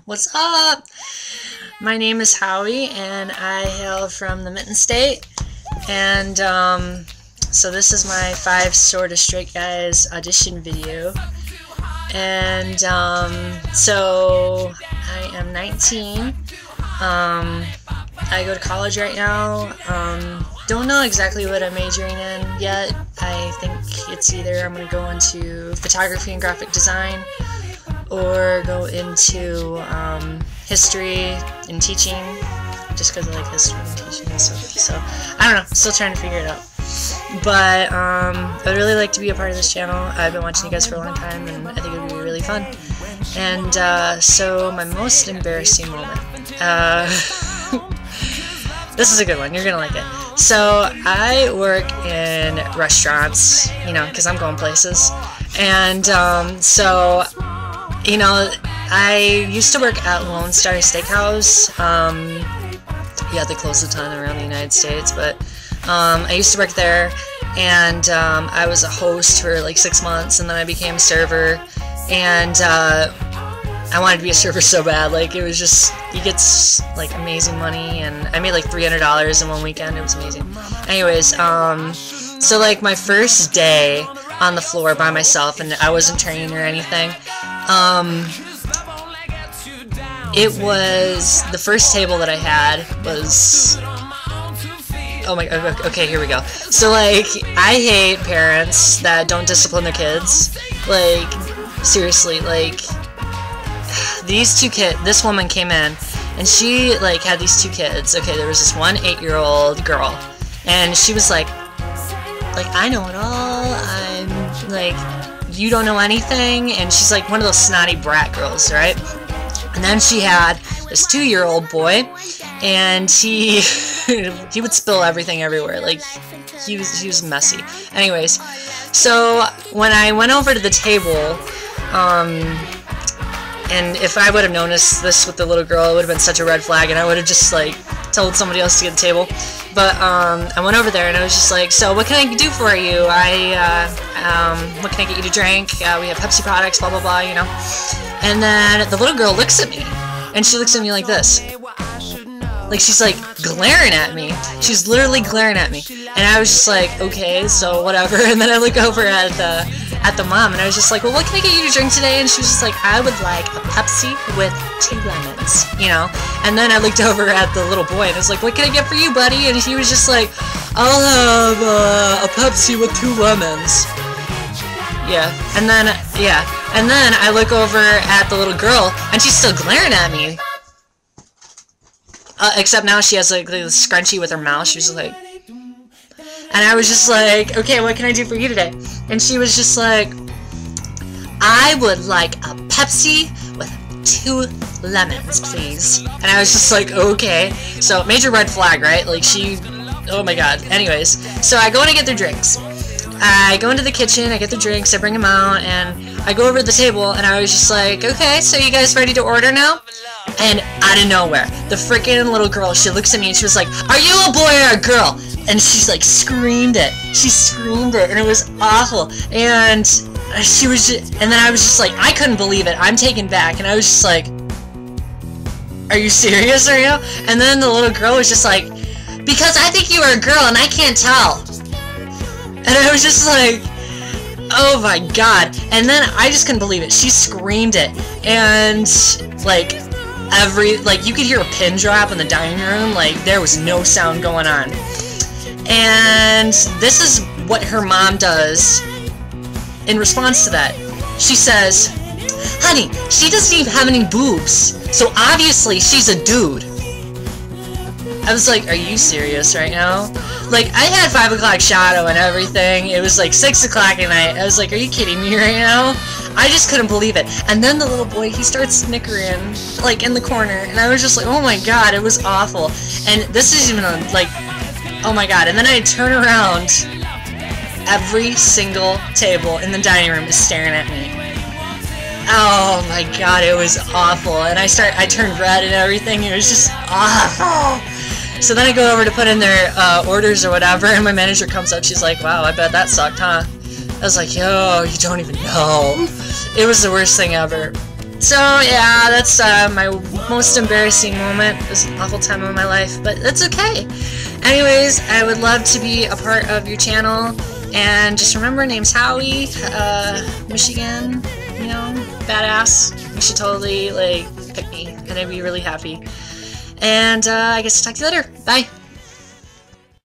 What's up? My name is Howie, and I hail from the Mitten State. And so this is my 5 Sorta Straight Guys audition video. And so I am 19. I go to college right now. Don't know exactly what I'm majoring in yet. I think it's either I'm going to go into photography and graphic design, or go into history and teaching, just because I like history and teaching and stuff. So, I don't know, still trying to figure it out. But I'd really like to be a part of this channel. I've been watching you guys for a long time, and I think it would be really fun. And so my most embarrassing moment. This is a good one, you're gonna like it. So I work in restaurants, you know, because I'm going places. And so, you know, I used to work at Lone Star Steakhouse. Yeah, they closed a ton around the United States, but I used to work there, and I was a host for like 6 months, and then I became a server, and I wanted to be a server so bad. Like, it was just, you get like amazing money, and I made like $300 in one weekend. It was amazing. Anyways, so like my first day on the floor by myself, and I wasn't training or anything. It was, the first table that I had was, oh my god, okay, here we go. So like, I hate parents that don't discipline their kids. Like, seriously, like, these two kids, this woman came in, and she like had these 2 kids. Okay, there was this one 8-year-old girl, and she was like, I know it all, I'm like, you don't know anything, and she's like one of those snotty brat girls, right? And then she had this 2-year-old boy, and he he would spill everything everywhere. Like, he was messy. Anyways, so when I went over to the table, and if I would have noticed this with the little girl, it would have been such a red flag, and I would have just like told somebody else to get the table. But I went over there, and I was just like, so what can I do for you? What can I get you to drink? We have Pepsi products, blah blah blah, you know. And then the little girl looks at me, and she looks at me like this. Like, she's like glaring at me. She's literally glaring at me. And I was just like, okay, so whatever. And then I look over at the mom, and I was just like, well, what can I get you to drink today? And she was just like, I would like a Pepsi with 2 lemons, you know? And then I looked over at the little boy, and I was like, what can I get for you, buddy? And he was just like, I'll have a Pepsi with 2 lemons. Yeah, and then I look over at the little girl, and she's still glaring at me. Except now she has like the scrunchie with her mouth. She was like, and I was just like, okay, what can I do for you today? And she was just like, I would like a Pepsi with 2 lemons, please. And I was just like, okay. So, major red flag, right? Like, she, oh my god. Anyways, so I go in and get their drinks. I go into the kitchen, I get the drinks, I bring them out, and I go over to the table, and I was just like, okay, so you guys ready to order now? And out of nowhere, the freaking little girl, she looks at me and she was like, are you a boy or a girl? And she's like screamed it. She screamed it, and it was awful. And she was just, and then I was just like, I couldn't believe it. I'm taken back, and I was just like, are you serious right now? And then the little girl was just like, because I think you are a girl and I can't tell. And I was just like, oh my god. And then I just couldn't believe it. She screamed it. And like, you could hear a pin drop in the dining room. Like, there was no sound going on. And this is what her mom does in response to that. She says, honey, she doesn't even have any boobs, so obviously she's a dude. I was like, are you serious right now? Like, I had 5 o'clock shadow and everything. It was like 6 o'clock at night. I was like, are you kidding me right now? I just couldn't believe it. And then the little boy, he starts snickering, like, in the corner. And I was just like, oh my god, it was awful. And this is even, like, oh my god. And then I turn around. Every single table in the dining room is staring at me. Oh my god, it was awful. And I turned red and everything. It was just awful. So then I go over to put in their orders or whatever, and my manager comes up. She's like, wow, I bet that sucked, huh? I was like, yo, you don't even know. It was the worst thing ever. So yeah, that's my most embarrassing moment this awful time of my life, but that's okay. Anyways, I would love to be a part of your channel, and just remember, name's Howie, Michigan, you know, badass. You should totally like pick me, and I'd be really happy. And I guess I'll talk to you later. Bye.